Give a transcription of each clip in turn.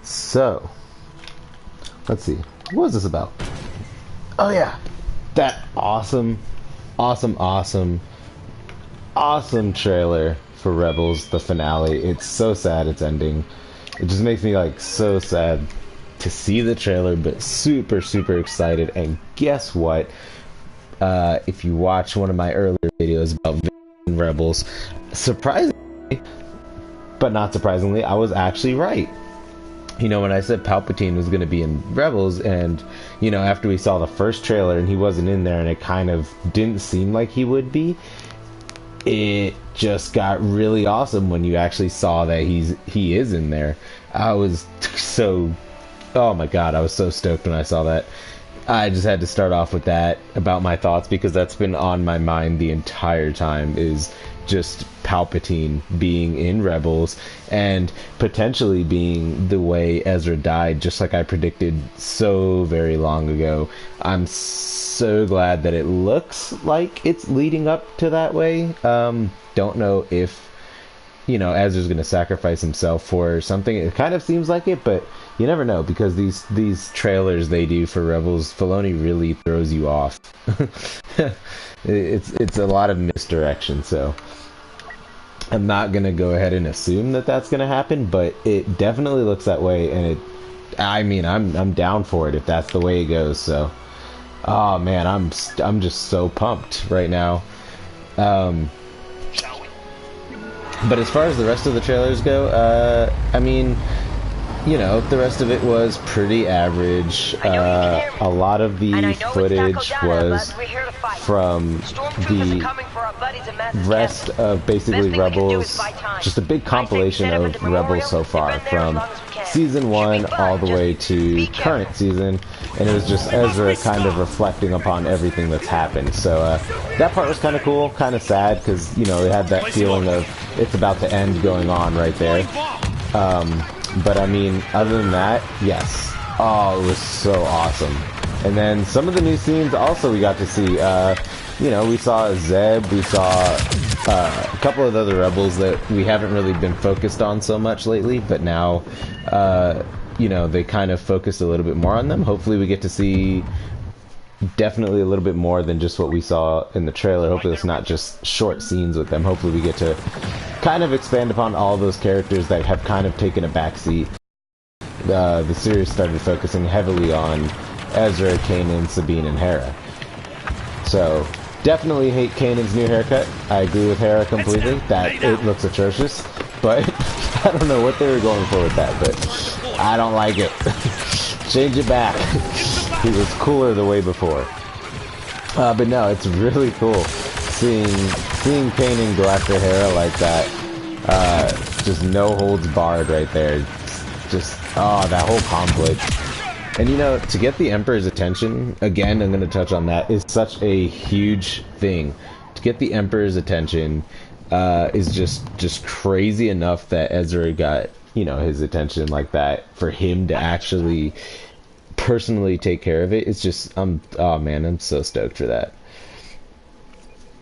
So, let's see. What was this about? Oh yeah, that awesome trailer for Rebels, the finale. It's so sad it's ending. It just makes me like so sad to see the trailer, but super excited. And guess what? If you watch one of my earlier videos about Rebels, surprisingly, but not surprisingly, I was actually right. You know, when I said Palpatine was going to be in Rebels, and, you know, after we saw the first trailer and he wasn't in there and it kind of didn't seem like he would be, it just got really awesome when you actually saw that he is in there. I was so, oh my god, I was so stoked when I saw that. I just had to start off with that about my thoughts, because that's been on my mind the entire time, is just Palpatine being in Rebels and potentially being the way Ezra died, just like I predicted so very long ago. I'm so glad that it looks like it's leading up to that way. Don't know if, you know, Ezra's going to sacrifice himself for something. It kind of seems like it, but you never know, because these trailers they do for Rebels, Filoni really throws you off. It's a lot of misdirection, so I'm not gonna go ahead and assume that that's gonna happen, but it definitely looks that way, and I mean, I'm down for it if that's the way it goes. So, oh man, I'm just so pumped right now. But as far as the rest of the trailers go, I mean, you know, the rest of it was pretty average. A lot of the footage was from the rest of basically Rebels, just a big compilation of Rebels so far, from season 1 all the way to current season, and it was just Ezra kind of reflecting upon everything that's happened. So that part was kind of cool, kind of sad, because, you know, it had that feeling of it's about to end going on right there. But I mean, other than that, yes. Oh, it was so awesome. And then some of the new scenes also we got to see. You know, we saw Zeb, we saw a couple of other Rebels that we haven't really been focused on so much lately, but now, you know, they kind of focused a little bit more on them. Hopefully we get to see definitely a little bit more than just what we saw in the trailer. Hopefully it's not just short scenes with them. Hopefully we get to kind of expand upon all those characters that have kind of taken a backseat. The series started focusing heavily on Ezra, Kanan, Sabine, and Hera. So, definitely hate Kanan's new haircut. I agree with Hera completely. That it looks atrocious. But I don't know what they were going for with that, but I don't like it. Change it back. He was cooler the way before. But no, it's really cool seeing Kanan go after Hera like that. Just no holds barred right there. Just, oh, that whole conflict. And you know, to get the Emperor's attention, again, I'm going to touch on that, is such a huge thing. To get the Emperor's attention is just crazy enough that Ezra got, you know, his attention like that. For him to actually personally take care of it, it's just, oh man, I'm so stoked for that.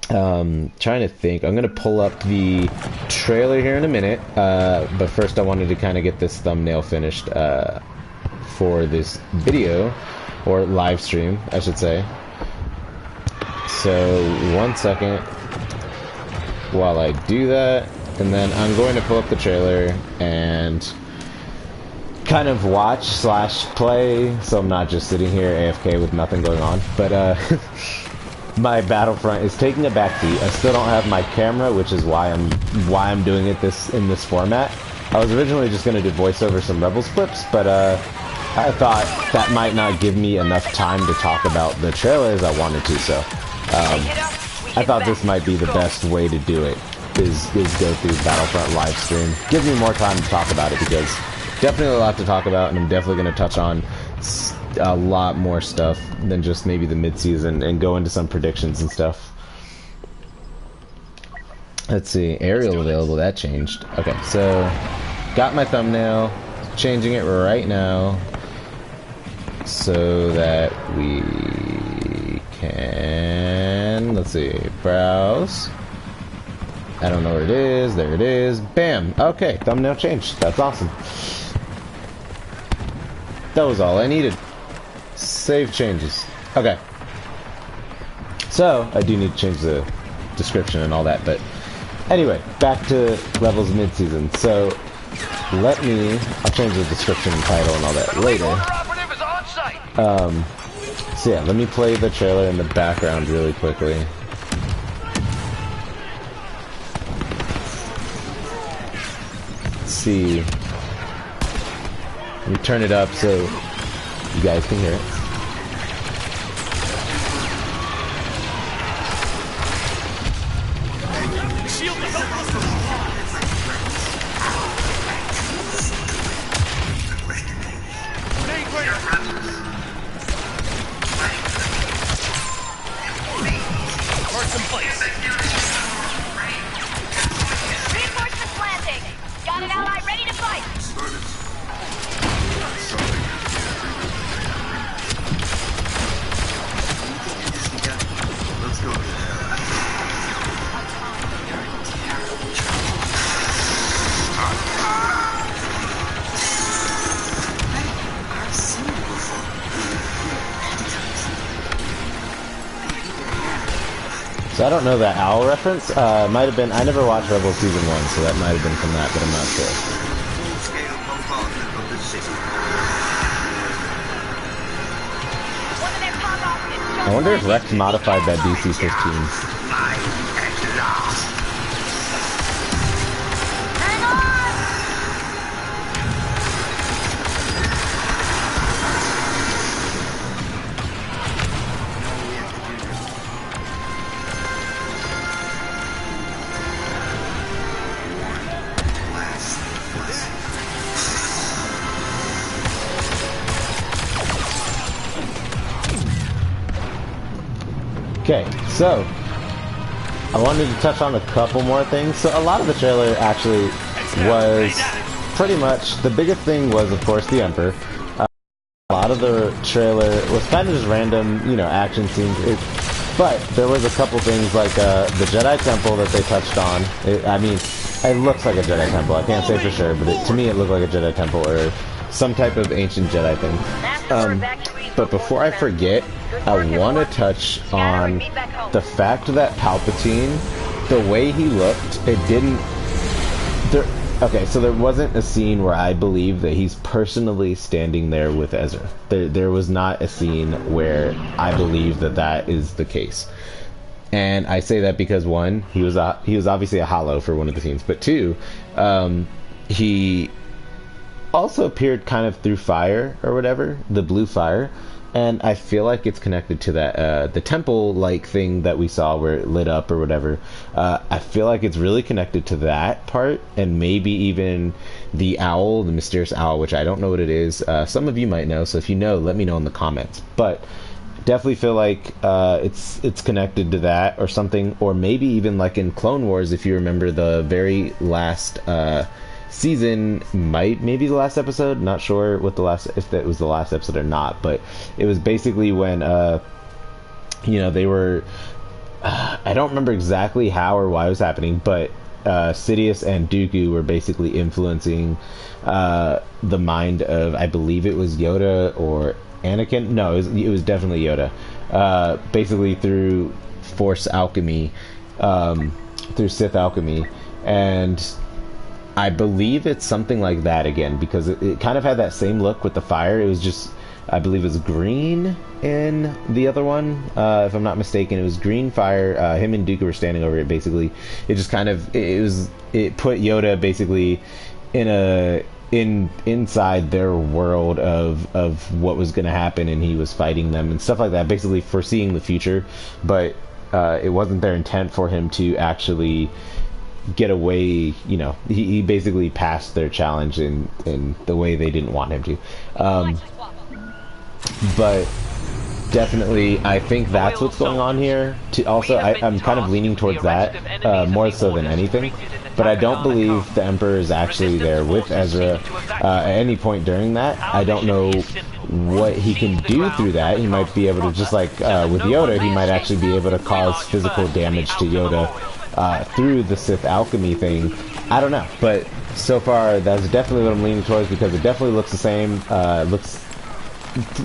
Trying to think. I'm gonna pull up the trailer here in a minute, but first I wanted to kind of get this thumbnail finished for this video, or live stream I should say. So 1 second while I do that, and then I'm going to pull up the trailer and kind of watch slash play, so I'm not just sitting here AFK with nothing going on. But my Battlefront is taking a backseat. I still don't have my camera, which is why I'm doing it in this format. I was originally just going to do voiceover some Rebels clips, but I thought that might not give me enough time to talk about the trailer as I wanted to, so I thought this might be the best way to do it, is go through Battlefront live stream. Gives me more time to talk about it, because definitely a lot to talk about, and I'm definitely going to touch on a lot more stuff than just maybe the mid-season, and go into some predictions and stuff. Let's see, aerial available, that changed. Okay, so got my thumbnail, changing it right now so that we can, let's see, browse. I don't know where it is. There it is. Bam. Okay, thumbnail changed. That's awesome. That was all I needed. Save changes. Okay. So, I do need to change the description and all that, but anyway, back to levels mid-season. So, I'll change the description and title and all that later. So yeah, let me play the trailer in the background really quickly. Let's see. Let me turn it up so you guys can hear it. So I don't know that owl reference. Might have been. I never watched Rebels season 1, so that might have been from that, but I'm not sure. I wonder if Rex modified that DC-15. Okay, so I wanted to touch on a couple more things. So a lot of the trailer actually was pretty much, the biggest thing was of course the Emperor. A lot of the trailer was kind of just random, you know, action scenes. But there was a couple things like the Jedi Temple that they touched on. I mean, it looks like a Jedi Temple. I can't say for sure, but to me it looked like a Jedi Temple or some type of ancient Jedi thing. But before I forget, I want to touch on the fact that Palpatine, the way he looked, it didn't... Okay, so there wasn't a scene where I believe that he's personally standing there with Ezra. There was not a scene where I believe that that is the case. And I say that because, one, he was obviously a hollow for one of the scenes, but two, he also appeared kind of through fire or whatever, the blue fire, and I feel like it's connected to that the temple-like thing that we saw where it lit up or whatever. I feel like it's really connected to that part, and maybe even the owl, the mysterious owl, which I don't know what it is. Some of you might know, so if you know, let me know in the comments. But definitely feel like it's connected to that or something, or maybe even like in Clone Wars, if you remember the very last season, maybe the last episode, not sure what if that was the last episode or not, but it was basically when you know, they were I don't remember exactly how or why it was happening, but Sidious and Dooku were basically influencing the mind of, I believe it was Yoda or Anakin. No, it was definitely Yoda, basically through Force alchemy, through Sith alchemy, and I believe it's something like that again, because it kind of had that same look with the fire. It was just, I believe it was green in the other one, if I'm not mistaken. It was green fire. Him and Dooku were standing over it, basically. It just kind of, it put Yoda basically inside their world of what was going to happen, and he was fighting them and stuff like that, basically foreseeing the future. But it wasn't their intent for him to actually get away. You know, he basically passed their challenge in the way they didn't want him to. But definitely, I think that's what's going on here. Also, I'm kind of leaning towards that more so than anything. But I don't believe the Emperor is actually there with Ezra at any point during that. I don't know what he can do through that. He might be able to, just like with Yoda, he might actually be able to cause physical damage to Yoda through the Sith alchemy thing. I don't know, but so far that's definitely what I'm leaning towards, because it definitely looks the same. Looks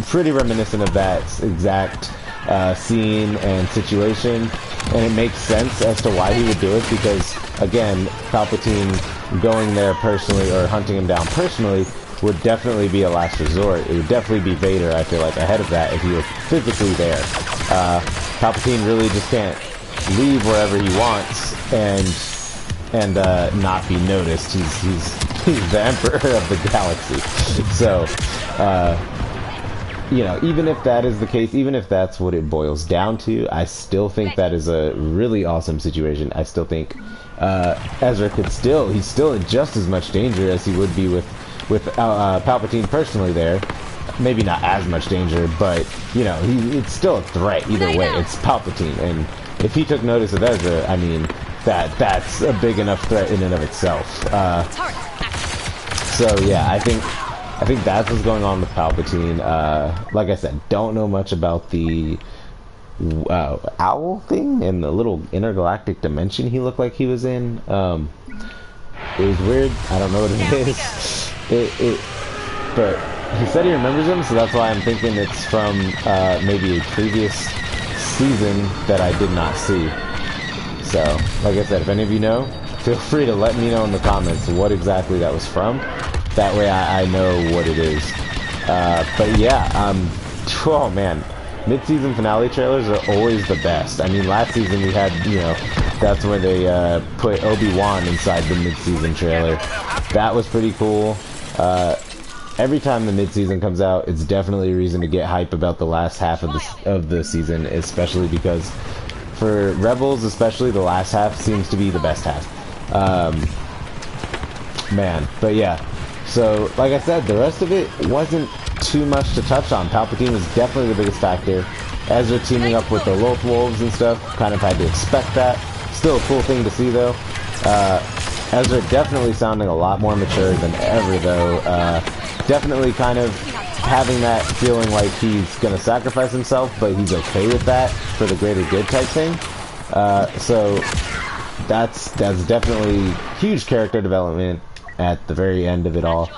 pretty reminiscent of that exact scene and situation, and it makes sense as to why he would do it, because again, Palpatine going there personally or hunting him down personally would definitely be a last resort. It would definitely be Vader, I feel like, ahead of that if he was physically there. Palpatine really just can't leave wherever he wants and not be noticed. He's the emperor of the galaxy. So, you know, even if that is the case, even if that's what it boils down to, I still think that is a really awesome situation. I still think Ezra he's still in just as much danger as he would be with Palpatine personally there. Maybe not as much danger, but, you know, it's still a threat either way. It's Palpatine, and if he took notice of Ezra, I mean, that's a big enough threat in and of itself. So yeah, I think that's what's going on with Palpatine. Like I said, don't know much about the owl thing and the little intergalactic dimension he looked like he was in. It was weird. I don't know what it is. But he said he remembers him, so that's why I'm thinking it's from maybe a previous season that I did not see. So, like I said, if any of you know, feel free to let me know in the comments what exactly that was from. That way I know what it is. But yeah, oh man, mid-season finale trailers are always the best. I mean, last season we had, you know, that's where they put Obi-Wan inside the mid-season trailer. That was pretty cool. Every time the mid-season comes out, it's definitely a reason to get hype about the last half of the season, especially because for Rebels, especially, the last half seems to be the best half. Man, but yeah. So, like I said, the rest of it wasn't too much to touch on. Palpatine was definitely the biggest factor. Ezra teaming up with the Loth Wolves and stuff, kind of had to expect that. Still a cool thing to see, though. Ezra definitely sounding a lot more mature than ever, though. Definitely kind of having that feeling like he's gonna sacrifice himself, but he's okay with that for the greater good type thing. So that's definitely huge character development at the very end of it all.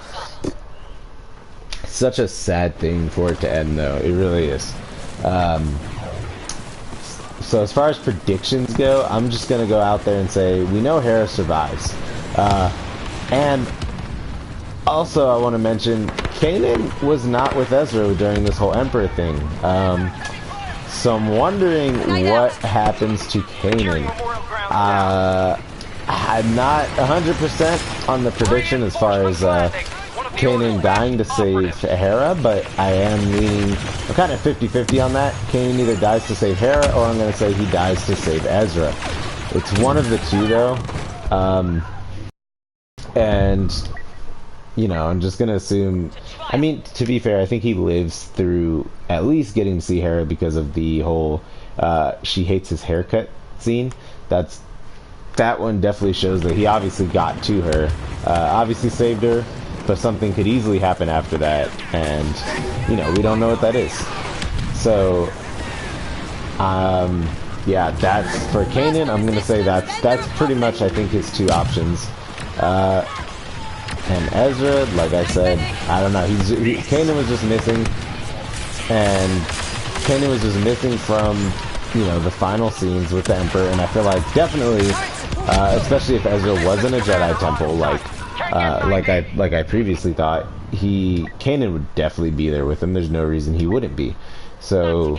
Such a sad thing for it to end, though. It really is. So as far as predictions go, I'm just gonna go out there and say we know Hera survives. And also, I want to mention, Kanan was not with Ezra during this whole Emperor thing. So I'm wondering what happens to Kanan. I'm not 100% on the prediction as far as Kanan dying to save Hera, but I am leaning, I'm kind of 50-50 on that. Kanan either dies to save Hera, or I'm going to say he dies to save Ezra. It's one of the two, though. And, you know, I'm just going to assume, I mean, to be fair, I think he lives through at least getting to see Hera because of the whole, she hates his haircut scene. That one definitely shows that he obviously got to her, obviously saved her, but something could easily happen after that, and, you know, we don't know what that is. So, yeah, that's, for Kanan, I'm gonna say that's pretty much, I think, his two options. And Ezra, like I said, I don't know, Kanan was just missing, and Kanan was just missing from, you know, the final scenes with the Emperor, and I feel like definitely, especially if Ezra was in a Jedi temple, like I previously thought, Kanan would definitely be there with him. There's no reason he wouldn't be. So,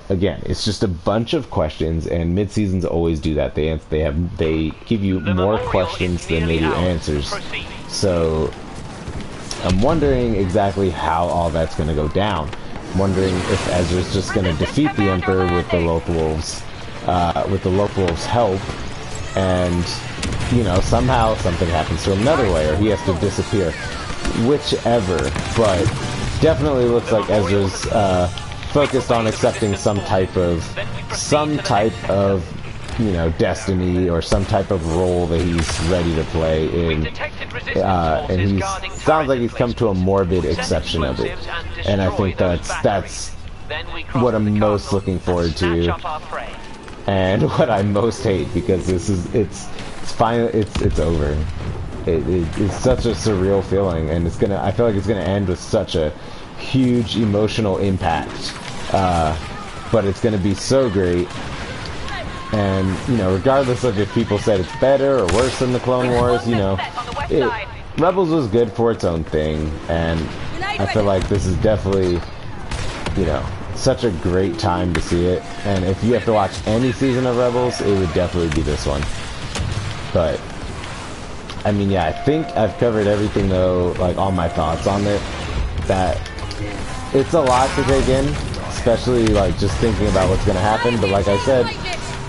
again, it's just a bunch of questions, and mid-seasons always do that. They give you more questions than they do answers. So, I'm wondering exactly how all that's going to go down. I'm wondering if Ezra's just going to defeat the Emperor with the Loth Wolves, help, and, you know, somehow something happens to him another way, or he has to disappear. Whichever, but definitely looks like Ezra's focused on accepting some type of, you know, destiny or some type of role that he's ready to play in, and sounds like he's come to a morbid acceptance of it, and I think that's what I'm most looking forward to, and what I most hate, because it's finally, it's over. It's such a surreal feeling, and I feel like it's gonna end with such a huge emotional impact, but it's going to be so great. And, you know, regardless of if people said it's better or worse than the Clone Wars, you know, Rebels was good for its own thing, and I feel like this is definitely, you know, such a great time to see it. And if you have to watch any season of Rebels, it would definitely be this one. But, I mean, yeah, I think I've covered everything, though, like, all my thoughts on it. That it's a lot to take in, especially, like, just thinking about what's going to happen. But like I said,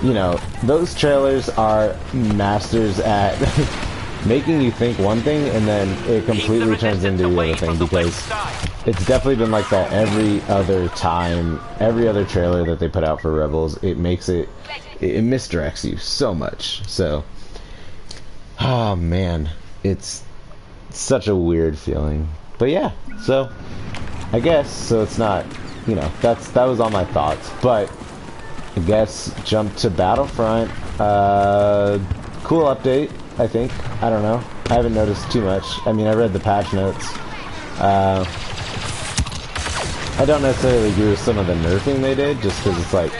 you know, those trailers are masters at making you think one thing and then it completely turns into the other thing, because it's definitely been like that every other time, every other trailer that they put out for Rebels. It makes it misdirects you so much. So, oh man, it's such a weird feeling. But yeah, so I guess, so it's not, you know, that was all my thoughts. But I guess jump to Battlefront. Cool update, I think. I don't know. I haven't noticed too much. I mean, I read the patch notes. I don't necessarily agree with some of the nerfing they did, just because it's like,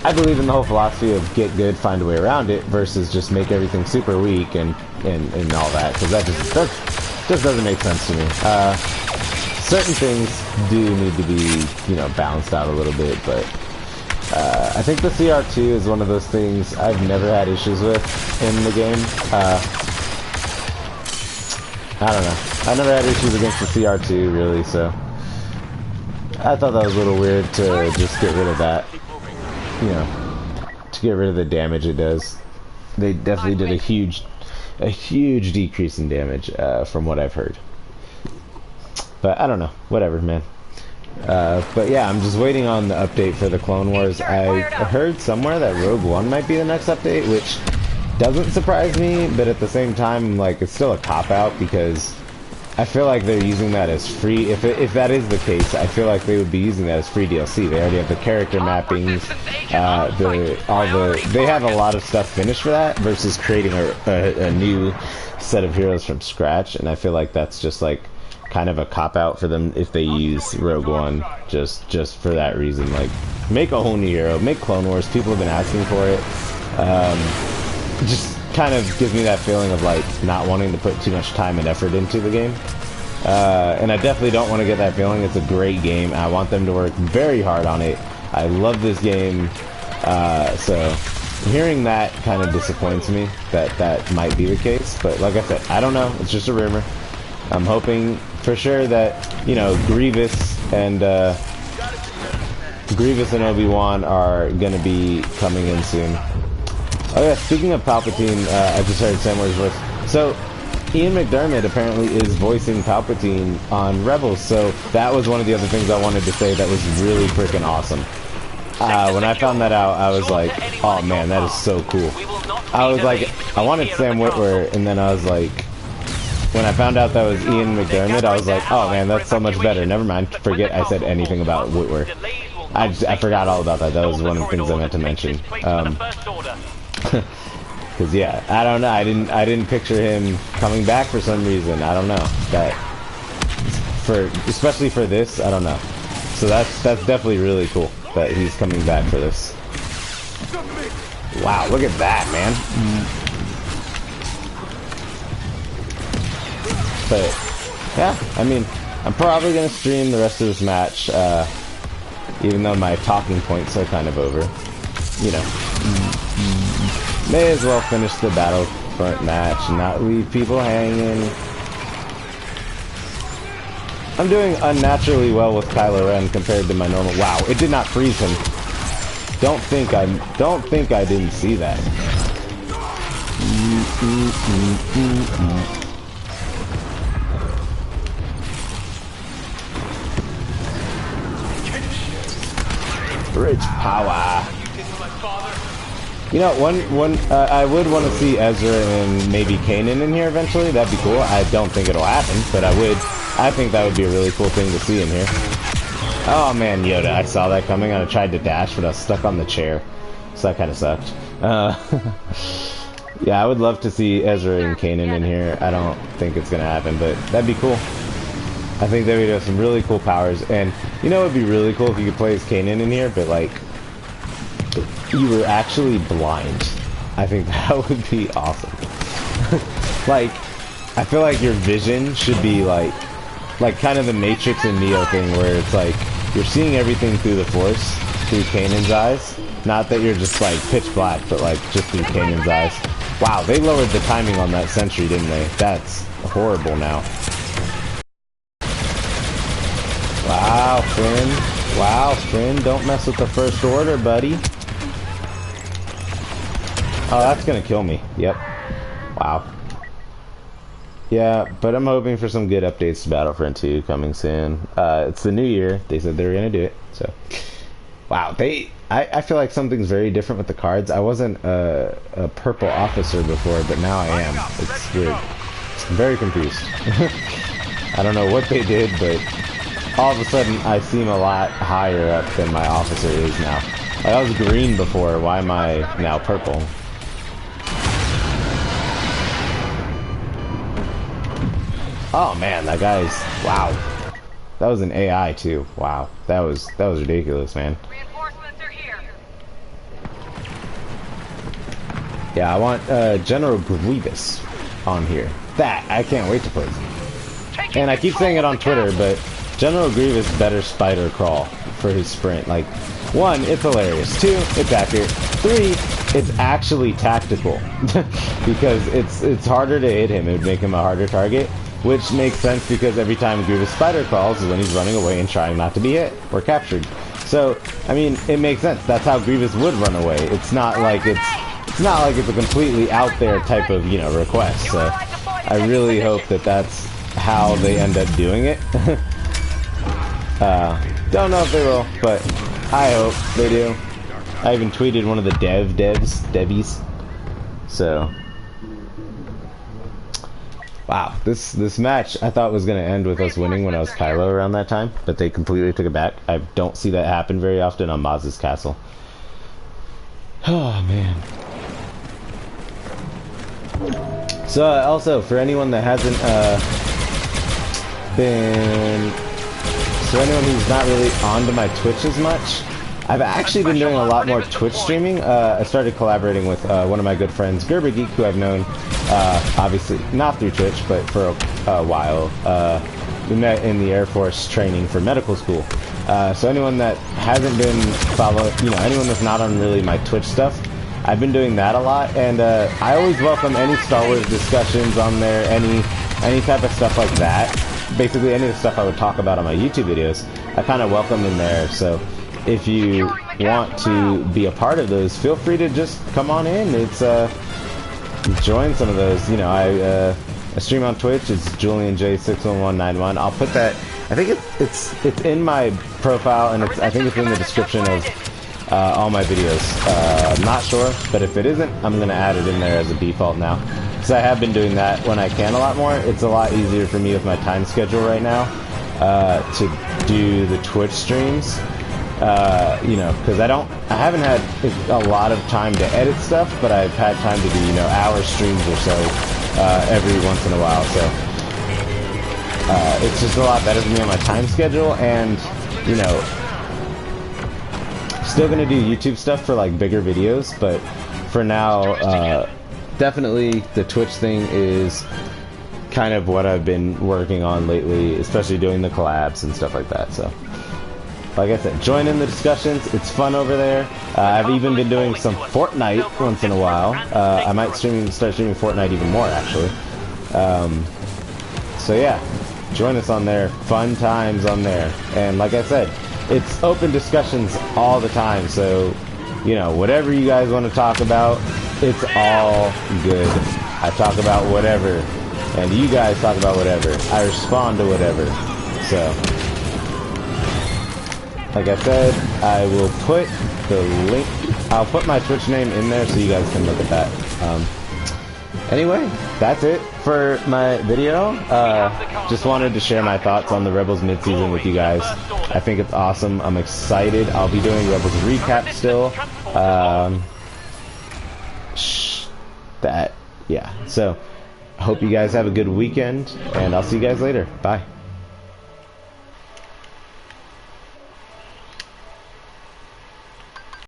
I believe in the whole philosophy of get good, find a way around it, versus just make everything super weak and all that, because that just doesn't make sense to me. Certain things do need to be, you know, balanced out a little bit, but I think the CR2 is one of those things I've never had issues with in the game. I don't know. I never had issues against the CR2, really, so I thought that was a little weird to just get rid of that. You know, to get rid of the damage it does. They definitely did a huge decrease in damage, from what I've heard. But I don't know. Whatever, man. But yeah, I'm just waiting on the update for the Clone Wars. I heard somewhere that Rogue One might be the next update, which doesn't surprise me, but at the same time, like, it's still a cop-out, because I feel like they're using that as free. If that is the case, I feel like they would be using that as free DLC. They already have the character mappings, they have a lot of stuff finished for that, versus creating a new set of heroes from scratch. And I feel like that's just like kind of a cop-out for them if they use Rogue One, just for that reason. Like, make a whole new hero, make Clone Wars. People have been asking for it. Just kind of gives me that feeling of like not wanting to put too much time and effort into the game. And I definitely don't want to get that feeling. It's a great game. I want them to work very hard on it. I love this game. So hearing that kind of disappoints me, that might be the case. But like I said, I don't know. It's just a rumor. I'm hoping for sure that, you know, Grievous and Obi-Wan are gonna be coming in soon. Oh yeah, speaking of Palpatine, I just heard Samway's voice. So, Ian McDermott apparently is voicing Palpatine on Rebels, so that was one of the other things I wanted to say that was really freaking awesome. When I found that out, I was like, oh man, that is so cool. I was like, I wanted Sam Witwer, and then I was like, when I found out that was Ian McDermott, I was like, oh man, that's so much better. Never mind, forget I said anything about Witwer. I forgot all about that. That was one of the things I meant to mention. Because yeah, I don't know. I didn't picture him coming back for some reason. I don't know. Especially for this, I don't know. So that's definitely really cool that he's coming back for this. Wow, look at that, man. But yeah, I mean, I'm probably gonna stream the rest of this match, even though my talking points are kind of over. You know. May as well finish the Battlefront match and not leave people hanging. I'm doing unnaturally well with Kylo Ren compared to my normal. Wow, it did not freeze him. Don't think I didn't see that. Bridge power. You know, I would want to see Ezra and maybe Kanan in here eventually. That'd be cool. I don't think it'll happen, but I think that would be a really cool thing to see in here. Oh man, Yoda, I saw that coming and I tried to dash, but I was stuck on the chair. So that kind of sucked. Yeah, I would love to see Ezra and Kanan in here. I don't think it's going to happen, but that'd be cool. I think they would have some really cool powers, and you know it would be really cool if you could play as Kanan in here, but like you were actually blind. I think that would be awesome. Like, I feel like your vision should be like kind of the Matrix and Neo thing, where it's like you're seeing everything through the Force, through Kanan's eyes. Not that you're just like pitch black, but like just through Kanan's eyes. Wow, they lowered the timing on that sentry, didn't they? That's horrible now. Wow, Finn. Wow, Finn, don't mess with the First Order, buddy. Oh, that's gonna kill me. Yep. Wow. Yeah, but I'm hoping for some good updates to Battlefront 2 coming soon. It's the new year. They said they were gonna do it, so. Wow, I feel like something's very different with the cards. I wasn't a purple officer before, but now I am. It's weird. I'm very confused. I don't know what they did, but all of a sudden I seem a lot higher up than my officer is now. Like, I was green before, why am I now purple? Oh man, that guy's, wow. That was an AI too. Wow, that was ridiculous, man. Reinforcements are here. Yeah, I want General Grievous on here. That I can't wait to play. And I keep saying it on Twitter, but General Grievous better spider crawl for his sprint. Like, 1, it's hilarious. 2, it's accurate. 3, it's actually tactical because it's harder to hit him. It would make him a harder target. Which makes sense because every time Grievous spider crawls is when he's running away and trying not to be hit or captured. So, I mean, it makes sense. That's how Grievous would run away. It's not like it's a completely out there type of, you know, request. So, I really hope that that's how they end up doing it. Don't know if they will, but I hope they do. I even tweeted one of the devies. So. Wow, this match I thought was going to end with us winning when I was Kylo around that time, but they completely took it back. I don't see that happen very often on Maz's castle. Oh, man. So, also, for anyone that hasn't anyone who's not really onto my Twitch as much, I've actually been doing a lot more Twitch streaming. I started collaborating with one of my good friends, Gerber Geek, who I've known, obviously not through Twitch, but for a while. We met in the Air Force training for medical school. So anyone that hasn't been following, you know, anyone that's not on really my Twitch stuff, I've been doing that a lot, and I always welcome any Star Wars discussions on there, any type of stuff like that. Basically any of the stuff I would talk about on my YouTube videos, I kind of welcome in there. So if you want to be a part of those, feel free to just come on in. It's join some of those. You know, I stream on Twitch. It's JulianJ61191. I'll put that. I think it's in my profile, and I think it's in the description of all my videos. I'm not sure, but if it isn't, I'm gonna add it in there as a default now, because I have been doing that when I can a lot more. It's a lot easier for me with my time schedule right now to do the Twitch streams. You know, because I haven't had a lot of time to edit stuff, but I've had time to do, you know, hour streams or so every once in a while. So it's just a lot better for me on my time schedule, and you know, still gonna do YouTube stuff for like bigger videos, but for now, definitely the Twitch thing is kind of what I've been working on lately, especially doing the collabs and stuff like that. So. Like I said, join in the discussions. It's fun over there. I've even been doing some Fortnite once in a while. I might start streaming Fortnite even more, actually. So yeah, join us on there. Fun times on there. And like I said, it's open discussions all the time. So, you know, whatever you guys want to talk about, it's all good. I talk about whatever, and you guys talk about whatever. I respond to whatever. So. Like I said, I will put the link, I'll put my Twitch name in there so you guys can look at that. Anyway, that's it for my video. Just wanted to share my thoughts on the Rebels mid-season with you guys. I think it's awesome. I'm excited. I'll be doing Rebels recap still. Yeah. So, I hope you guys have a good weekend, and I'll see you guys later. Bye.